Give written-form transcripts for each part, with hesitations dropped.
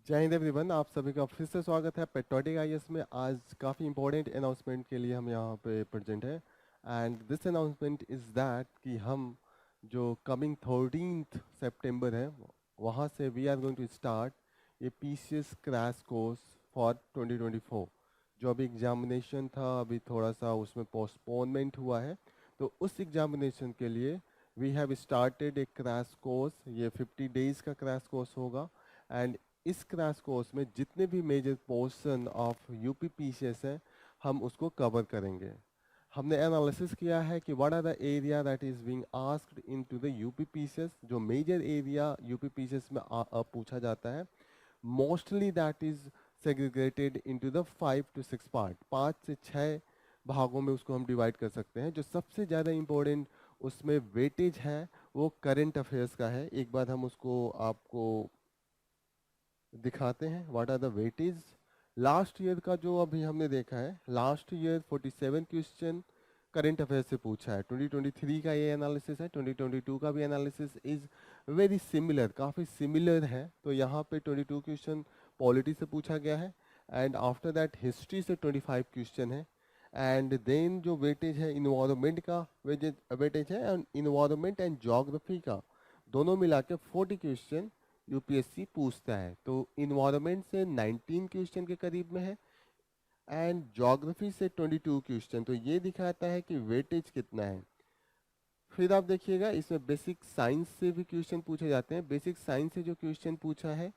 जय हिंद एवरीवन, आप सभी का फिर से स्वागत है पेट्रोटिक आईएएस में। आज काफ़ी इंपॉर्टेंट अनाउंसमेंट के लिए हम यहाँ पे प्रेजेंट है। And this announcement is that कि हम जो कमिंग 13th सितंबर है, वहाँ से we are going to start ये पीसीएस क्रैश कोर्स फॉर 2024। जो अभी एग्जामिनेशन था, अभी थोड़ा सा उसमें पोस्टपोनमेंट हुआ है, तो उस एग्जामिनेशन के लिए we have started a crash course. ये 50 डेज़ का क्रैश कोर्स होगा। एंड इस क्रैश कोर्स में जितने भी major portion of UP PCS है, हम उसको कवर करेंगे। हमने एनालिसिस किया है कि what are the area that is being asked into the UP PCS. जो मेजर एरिया यूपी पीसीएस में पूछा जाता है, mostly that is segregated into the 5 to 6 part. 5 से 6 भागों में उसको हम डिवाइड कर सकते हैं। जो सबसे ज़्यादा इम्पोर्टेंट उसमें वेटेज है वो करंट अफेयर्स का है। एक बार हम उसको आपको दिखाते हैं। What are the weightage. Last year का जो अभी हमने देखा है, last year 47 question current affair से पूछा है। 2023 का ये एनालिसिस है, 2022 का भी एनालिसिस इज वेरी सिमिलर, काफ़ी सिमिलर है। तो यहाँ पे 22 क्वेश्चन पॉलिटी से पूछा गया है। एंड आफ्टर दैट हिस्ट्री से 25 क्वेश्चन है। एंड देन जो वेटेज है इन्वायरमेंट का, वेटेज है, एंड इन्वायरमेंट एंड ज्योग्राफी का दोनों मिला के 40 क्वेश्चन यूपीएससी पूछता है। तो इन्वायरमेंट से 19 क्वेश्चन के करीब में है, एंड ज्योग्राफी से 22 क्वेश्चन। तो ये दिखाता है कि वेटेज कितना है। फिर आप देखिएगा, इसमें बेसिक साइंस से भी क्वेश्चन पूछे जाते हैं। बेसिक साइंस से जो क्वेश्चन पूछा है,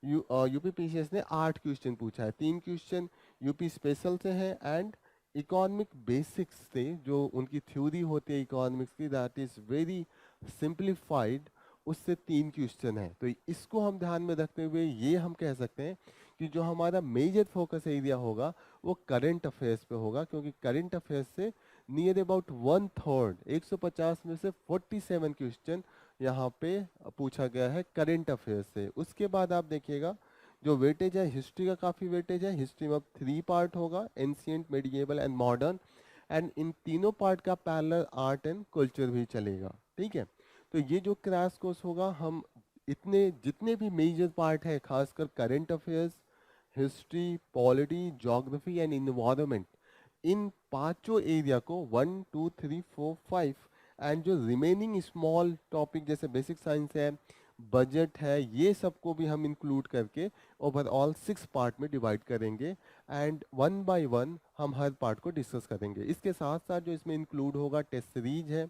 यूपी पीसीएस ने 8 क्वेश्चन पूछा है। 3 क्वेश्चन यूपी स्पेशल से है, एंड इकोनॉमिक बेसिक्स से जो उनकी थ्योरी होती है इकोनॉमिक्स की, दैट इज वेरी सिंप्लीफाइड, उससे 3 क्वेश्चन है। तो इसको हम ध्यान में रखते हुए ये हम कह सकते हैं कि जो हमारा मेजर फोकस एरिया होगा वो करंट अफेयर्स पे होगा, क्योंकि करंट अफेयर्स से नियर अबाउट 1/3, 150 में से 47 क्वेश्चन यहाँ पे पूछा गया है करंट अफेयर्स से। उसके बाद आप देखिएगा जो वेटेज है, हिस्ट्री का काफ़ी वेटेज है। हिस्ट्री में अब 3 पार्ट होगा, ancient, medieval and modern. And in तीनों पार्ट का पैरेलल आर्ट एंड कल्चर भी चलेगा। ठीक है, तो ये जो क्रैश कोर्स होगा, हम इतने जितने भी मेजर पार्ट है, खासकर current affairs, history, polity, geography and environment, इन पांचों एरिया को 1 2 3 4 5, एंड जो रिमेनिंग स्मॉल टॉपिक जैसे बेसिक साइंस है, बजट है, ये सबको भी हम इंक्लूड करके ओवरऑल 6 पार्ट में डिवाइड करेंगे। एंड वन बाय वन हम हर पार्ट को डिस्कस करेंगे। इसके साथ साथ जो इसमें इंक्लूड होगा, टेस्ट सीरीज है।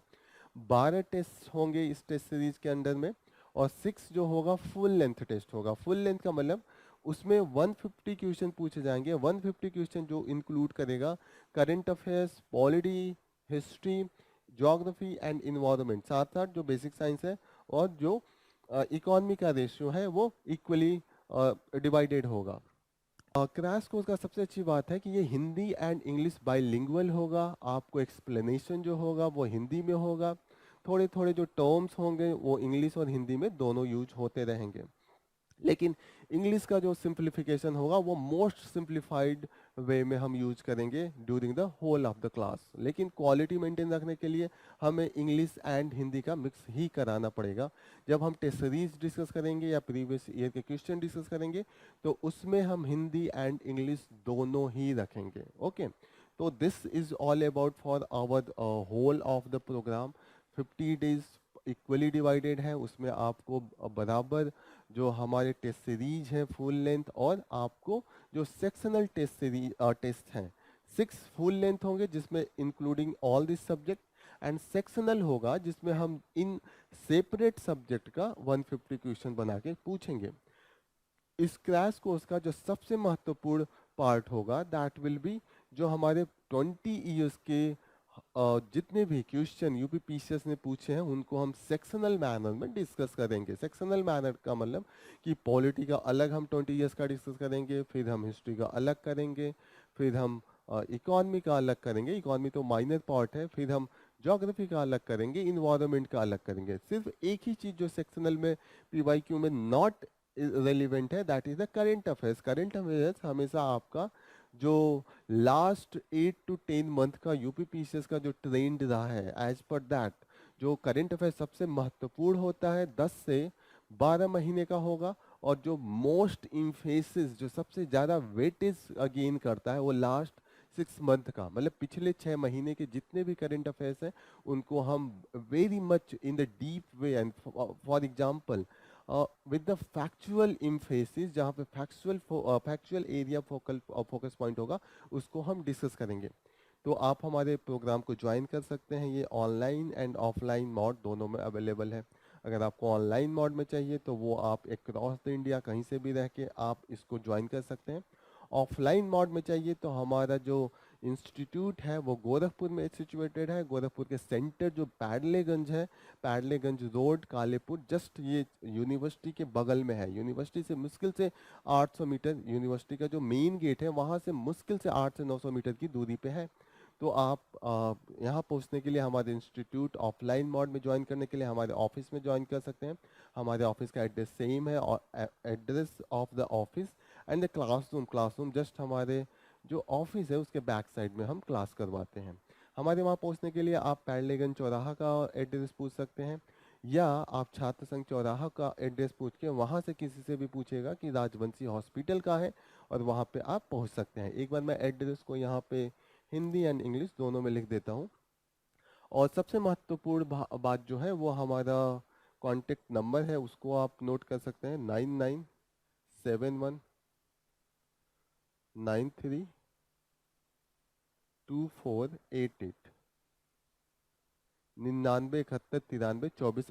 12 टेस्ट होंगे इस टेस्ट सीरीज के अंदर में, और 6 जो होगा फुल लेंथ टेस्ट होगा। फुल लेंथ का मतलब उसमें 150 क्वेश्चन पूछे जाएंगे। 150 क्वेश्चन जो इंक्लूड करेगा current affairs, polity, history, geography and environment, साथ साथ जो बेसिक साइंस है, और जो इकोनॉमी का रेशियो है वो इक्वली डिवाइडेड होगा। क्रैश कोर्स का सबसे अच्छी बात है कि ये हिंदी एंड इंग्लिश बाइलिंगुअल होगा। आपको एक्सप्लेनेशन जो होगा वो हिंदी में होगा। थोड़े थोड़े जो टर्म्स होंगे वो इंग्लिश और हिंदी में दोनों यूज होते रहेंगे। लेकिन इंग्लिश का जो सिंप्लीफिकेशन होगा वो मोस्ट सिंप्लीफाइड वे में हम यूज करेंगे during the whole of the class. लेकिन क्वालिटी मेंटेन रखने के लिए हमें इंग्लिश एंड हिंदी का मिक्स ही कराना पड़ेगा। जब हम टेस्ट सीरीज डिस्कस करेंगे या प्रीवियस ईयर के क्वेश्चन डिस्कस करेंगे, तो उसमें हम हिंदी एंड इंग्लिश दोनों ही रखेंगे। ओके, तो this is all about for our whole of the programme. 50 डेज इक्वली डिवाइडेड है, उसमें आपको बराबर जो हमारे टेस्ट सीरीज है फुल लेंथ, और आपको जो सेक्शनल टेस्ट सीरीज टेस्ट हैं 6 फुल लेंथ होंगे, जिसमें including all this subject, and sectional होगा जिसमें हम इन सेपरेट सब्जेक्ट का 150 क्वेश्चन बना के पूछेंगे। इस क्रैश कोर्स का जो सबसे महत्वपूर्ण पार्ट होगा, दैट विल बी जो हमारे 20 इयर्स के जितने भी क्वेश्चन यूपी पीसीएस ने पूछे हैं उनको हम सेक्शनल मैनर में डिस्कस करेंगे। सेक्शनल मैनर का मतलब कि पॉलिटी का अलग हम 20 इयर्स का डिस्कस करेंगे, फिर हम हिस्ट्री का अलग करेंगे, फिर हम इकोनॉमी का अलग करेंगे, इकोनॉमी तो माइनर पार्ट है, फिर हम ज्योग्राफी का अलग करेंगे, इन्वायरमेंट का अलग करेंगे। सिर्फ एक ही चीज जो सेक्शनल में पीवाईक्यू में नॉट रेलिवेंट है, that is the current affairs. Current affairs हमेशा आपका जो लास्ट 8 to 10 मंथ का यूपी पीसीएस का जो ट्रेंड रहा है, एज पर दैट जो करंट अफेयर सबसे महत्वपूर्ण होता है 10 से 12 महीने का होगा, और जो मोस्ट इम्फेसिस, जो सबसे ज़्यादा वेटेज गेन करता है, वो लास्ट 6 मंथ का, मतलब पिछले 6 महीने के जितने भी करंट अफेयर्स हैं उनको हम very much in the deep way and for example with the factual emphasis, जहाँ पे फैक्चुअल एरिया फोकस पॉइंट होगा, उसको हम डिस्कस करेंगे। तो आप हमारे प्रोग्राम को ज्वाइन कर सकते हैं। ये ऑनलाइन एंड ऑफलाइन मोड दोनों में अवेलेबल है। अगर आपको ऑनलाइन मोड में चाहिए तो वो आप अक्रॉस द इंडिया कहीं से भी रह के आप इसको ज्वाइन कर सकते हैं। ऑफलाइन मोड में चाहिए तो हमारा जो इंस्टीट्यूट है वो गोरखपुर में सिचुएटेड है। गोरखपुर के सेंटर जो पैडलेगंज है, पैडलेगंज रोड, कालेपुर, जस्ट ये यूनिवर्सिटी के बगल में है। यूनिवर्सिटी से मुश्किल से 800 मीटर, यूनिवर्सिटी का जो मेन गेट है वहाँ से मुश्किल से 8 से 900 मीटर की दूरी पे है। तो आप यहाँ पहुँचने के लिए हमारे इंस्टीट्यूट ऑफलाइन मोड में ज्वाइन करने के लिए हमारे ऑफिस में ज्वाइन कर सकते हैं। हमारे ऑफिस का एड्रेस सेम है, और address of the office and the classroom just हमारे जो ऑफिस है उसके बैक साइड में हम क्लास करवाते हैं। हमारे वहाँ पहुँचने के लिए आप पैडलेगंज चौराहा का एड्रेस पूछ सकते हैं, या आप छात्र संघ चौराहा का एड्रेस पूछ के वहाँ से किसी से भी पूछेगा कि राजवंशी हॉस्पिटल का है, और वहाँ पे आप पहुँच सकते हैं। एक बार मैं एड्रेस को यहाँ पे हिंदी एंड इंग्लिश दोनों में लिख देता हूँ। और सबसे महत्वपूर्ण बात जो है वो हमारा कॉन्टेक्ट नंबर है, उसको आप नोट कर सकते हैं, 9971932488, 99 71 93 24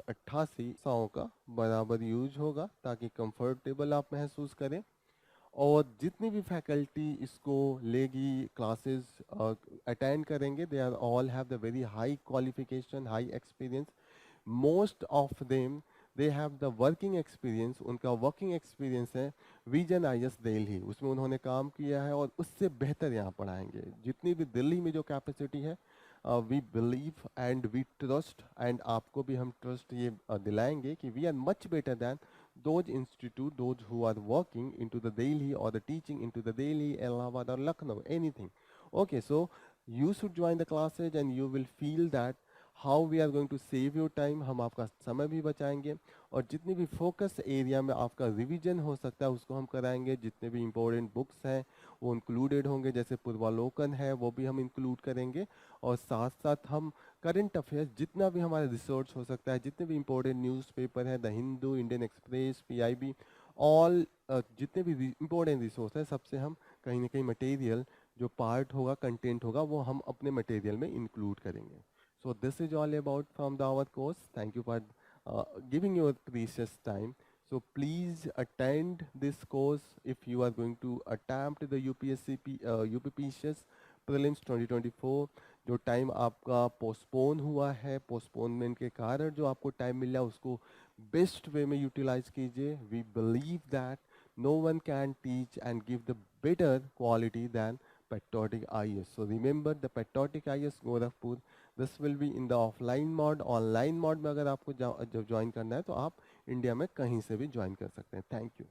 88 100 का बराबर यूज होगा ताकि कंफर्टेबल आप महसूस करें। और जितनी भी फैकल्टी इसको लेगी, क्लासेस अटेंड करेंगे, they are all have the very high qualification, high experience. Most of them they have the working experience. उनका वर्किंग एक्सपीरियंस है विजन आईएएस दिल्ली, उसमें उन्होंने काम किया है और उससे बेहतर यहाँ पढ़ाएंगे। जितनी भी दिल्ली में जो कैपेसिटी है, we believe and we trust, and आपको भी हम ट्रस्ट ये दिलाएंगे कि we are much better than those institute, those who are working into the Delhi or the teaching into the Delhi, Allahabad or Lucknow, anything. Okay, so you should join the classes and you will feel that how we are going to save your time, हम आपका समय भी बचाएंगे, और जितनी भी focus area में आपका रिवीजन हो सकता है उसको हम कराएंगे। जितने भी इम्पोर्टेंट बुक्स हैं वो इंक्लूडेड होंगे, जैसे पूर्वालोकन है वो भी हम इंक्लूड करेंगे, और साथ साथ हम करंट अफेयर्स जितना भी हमारा रिसर्च हो सकता है, जितने भी इंपॉर्टेंट न्यूज़पेपर है, the Hindu, Indian express, PIB, all जितने भी इंपॉर्टेंट रिसोर्स है, सबसे हम कहीं ना कहीं मटेरियल जो पार्ट होगा, कंटेंट होगा, वो हम अपने मटेरियल में इंक्लूड करेंगे। So this is all about from the our course. Thank you for giving your precious time. So please attend this course if you are going to attempt the UPPCS prelims 2024। जो time आपका postpone हुआ है, postponement के कारण जो आपको time मिला उसको बेस्ट वे में यूटिलाइज कीजिए। We believe that no one can teach and give the better quality than Patriotic IAS. So remember the Patriotic IAS Gorakhpur, this will be in the offline mode. Online mode में अगर आपको जब join करना है तो आप India में कहीं से भी ज्वाइन कर सकते हैं। Thank you.